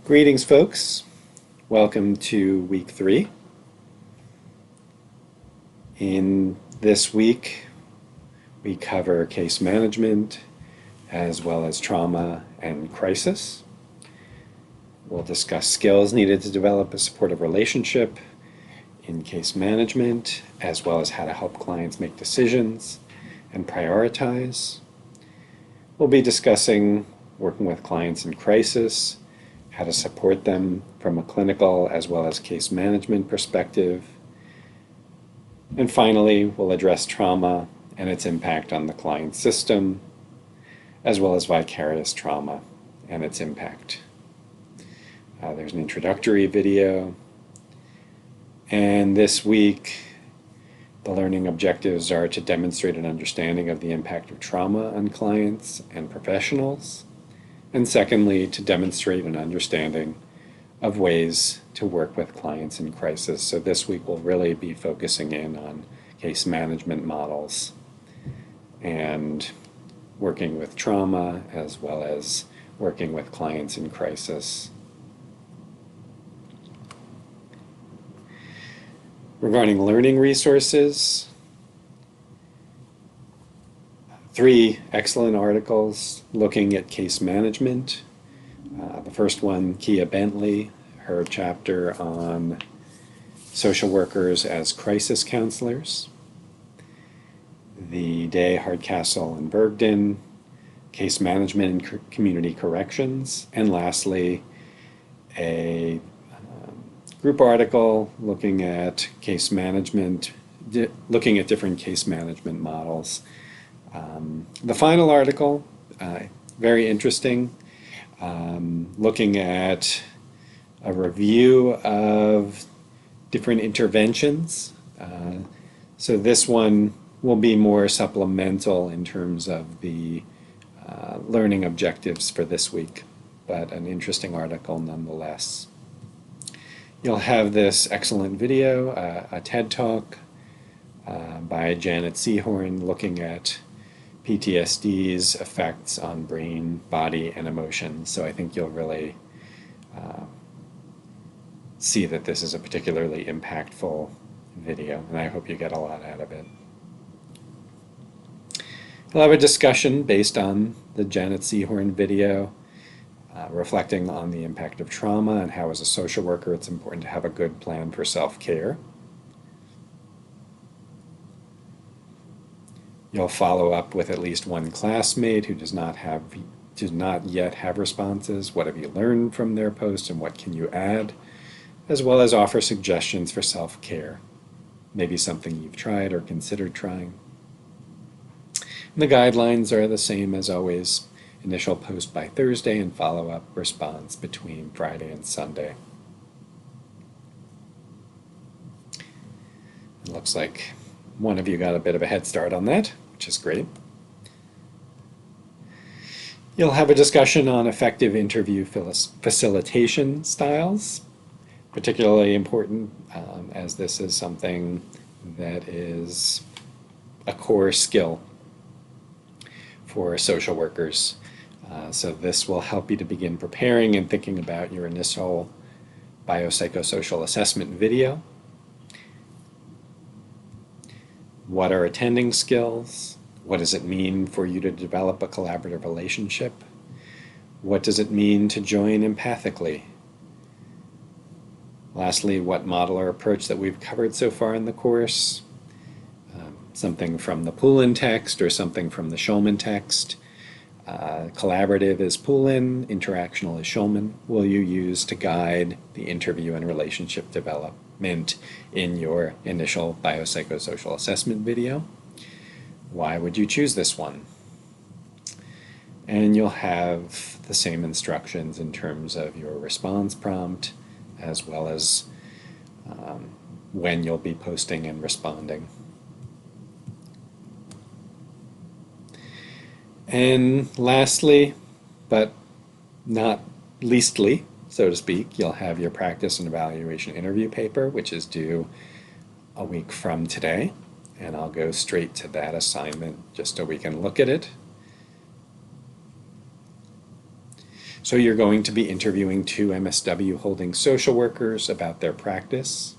Greetings, folks. Welcome to week 3. In this week, we cover case management as well as trauma and crisis. We'll discuss skills needed to develop a supportive relationship in case management, as well as how to help clients make decisions and prioritize. We'll be discussing working with clients in crisis, how to support them from a clinical as well as case management perspective. And finally, we'll address trauma and its impact on the client system, as well as vicarious trauma and its impact. There's an introductory video. And this week, the learning objectives are to demonstrate an understanding of the impact of trauma on clients and professionals. And secondly, to demonstrate an understanding of ways to work with clients in crisis. So this week we'll really be focusing in on case management models and working with trauma as well as working with clients in crisis. Regarding learning resources, 3 excellent articles looking at case management. The first one, Kia Bentley, her chapter on social workers as crisis counselors. The Day, Hardcastle, and Bergden, case management and community corrections. And lastly, a group article looking at case management, looking at different case management models. The final article, very interesting, looking at a review of different interventions. So this one will be more supplemental in terms of the learning objectives for this week, but an interesting article nonetheless. You'll have this excellent video, a TED Talk by Janet Seahorn looking at PTSD's effects on brain, body, and emotions. So I think you'll really see that this is a particularly impactful video, and I hope you get a lot out of it. We'll have a discussion based on the Janet Seahorn video, reflecting on the impact of trauma and how as a social worker it's important to have a good plan for self-care. You'll follow up with at least one classmate who does not yet have responses. What have you learned from their post and what can you add? As well as offer suggestions for self-care. Maybe something you've tried or considered trying. And the guidelines are the same as always. Initial post by Thursday and follow-up response between Friday and Sunday. It looks like one of you got a bit of a head start on that, which is great. You'll have a discussion on effective interview facilitation styles, particularly important as this is something that is a core skill for social workers. So this will help you to begin preparing and thinking about your initial biopsychosocial assessment video. What are attending skills? What does it mean for you to develop a collaborative relationship? What does it mean to join empathically? Lastly, what model or approach that we've covered so far in the course? Something from the pull-in text or something from the Schulman text. Collaborative is pull-in, interactional is Schulman. Will you use to guide the interview and relationship development in your initial biopsychosocial assessment video? Why would you choose this one? And you'll have the same instructions in terms of your response prompt as well as when you'll be posting and responding. And lastly, but not leastly, so to speak, you'll have your practice and evaluation interview paper, which is due a week from today. And I'll go straight to that assignment just so we can look at it. So you're going to be interviewing 2 MSW holding social workers about their practice.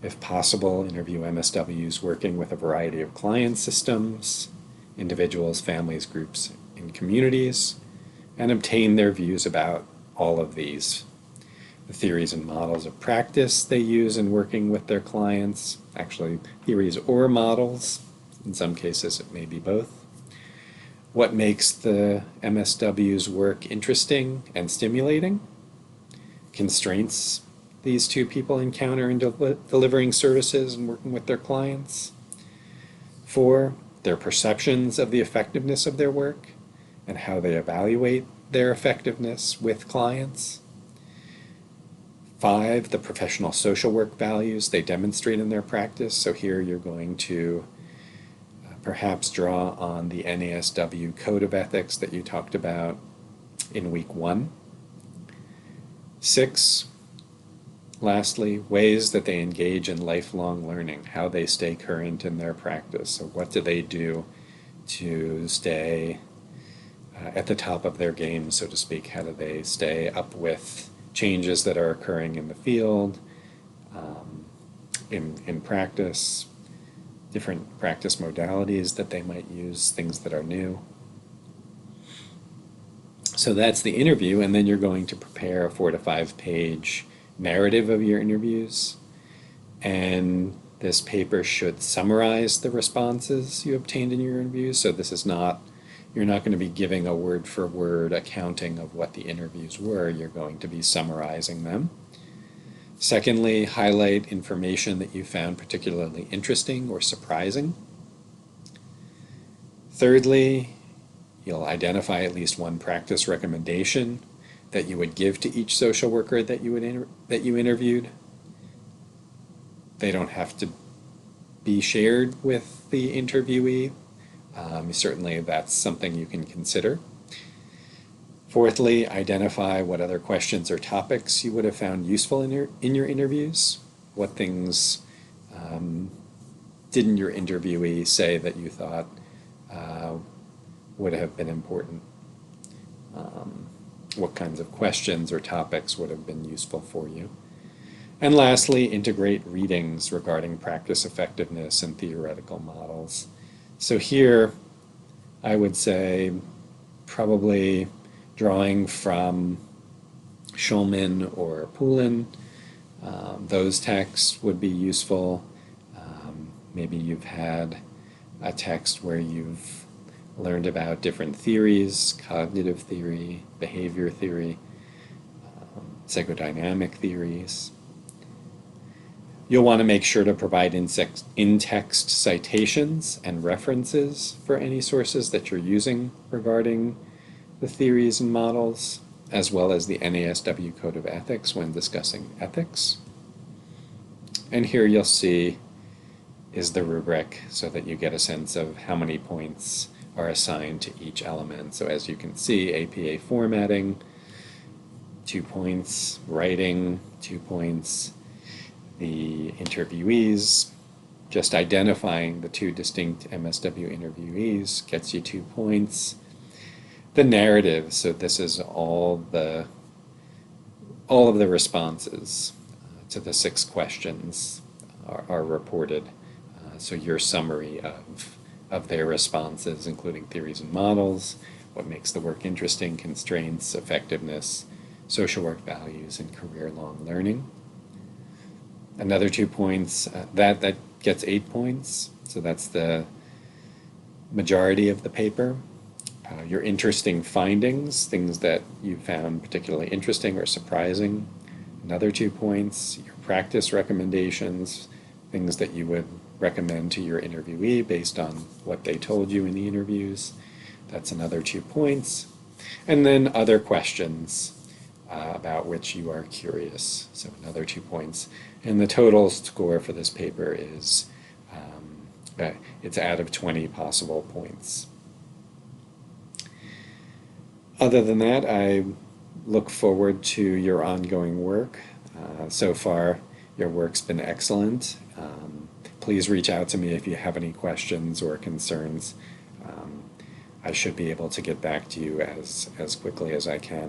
If possible, interview MSWs working with a variety of client systems, individuals, families, groups, and communities, and obtain their views about all of these. The theories and models of practice they use in working with their clients, actually theories or models, in some cases it may be both. What makes the MSW's work interesting and stimulating? Constraints these 2 people encounter in delivering services and working with their clients. 4, their perceptions of the effectiveness of their work and how they evaluate their effectiveness with clients. 5, the professional social work values they demonstrate in their practice. So here you're going to perhaps draw on the NASW Code of Ethics that you talked about in week 1. 6, lastly, ways that they engage in lifelong learning, how they stay current in their practice. So what do they do to stay at the top of their game, so to speak? How do they stay up with changes that are occurring in the field, in practice, different practice modalities that they might use, things that are new. So that's the interview, and then you're going to prepare a 4 to 5 page narrative of your interviews, and this paper should summarize the responses you obtained in your interviews. So this is not, you're not going to be giving a word for word accounting of what the interviews were. You're going to be summarizing them. Secondly, highlight information that you found particularly interesting or surprising. Thirdly, you'll identify at least one practice recommendation that you would give to each social worker that you interviewed. They don't have to be shared with the interviewee. Certainly that's something you can consider. Fourthly, identify what other questions or topics you would have found useful in your interviews. What things didn't your interviewee say that you thought would have been important? What kinds of questions or topics would have been useful for you? And lastly, integrate readings regarding practice effectiveness and theoretical models. So here, I would say probably drawing from Schulman or Poulin, those texts would be useful. Maybe you've had a text where you've learned about different theories, cognitive theory, behavior theory, psychodynamic theories. You'll want to make sure to provide in-text citations and references for any sources that you're using regarding the theories and models, as well as the NASW Code of Ethics when discussing ethics. And here you'll see is the rubric so that you get a sense of how many points are assigned to each element. So as you can see, APA formatting, 2 points, writing, 2 points, the interviewees, just identifying the 2 distinct MSW interviewees gets you 2 points. The narrative, so this is all of the responses to the 6 questions are reported. So your summary of their responses, including theories and models, what makes the work interesting, constraints, effectiveness, social work values, and career-long learning. Another 2 points, that gets 8 points, so that's the majority of the paper. Your interesting findings, things that you found particularly interesting or surprising, another 2 points. Your practice recommendations, things that you would recommend to your interviewee based on what they told you in the interviews, that's another 2 points. And then other questions about which you are curious, so another 2 points. And the total score for this paper is, it's out of 20 possible points. Other than that, I look forward to your ongoing work. So far, your work's been excellent. Please reach out to me if you have any questions or concerns. I should be able to get back to you as quickly as I can.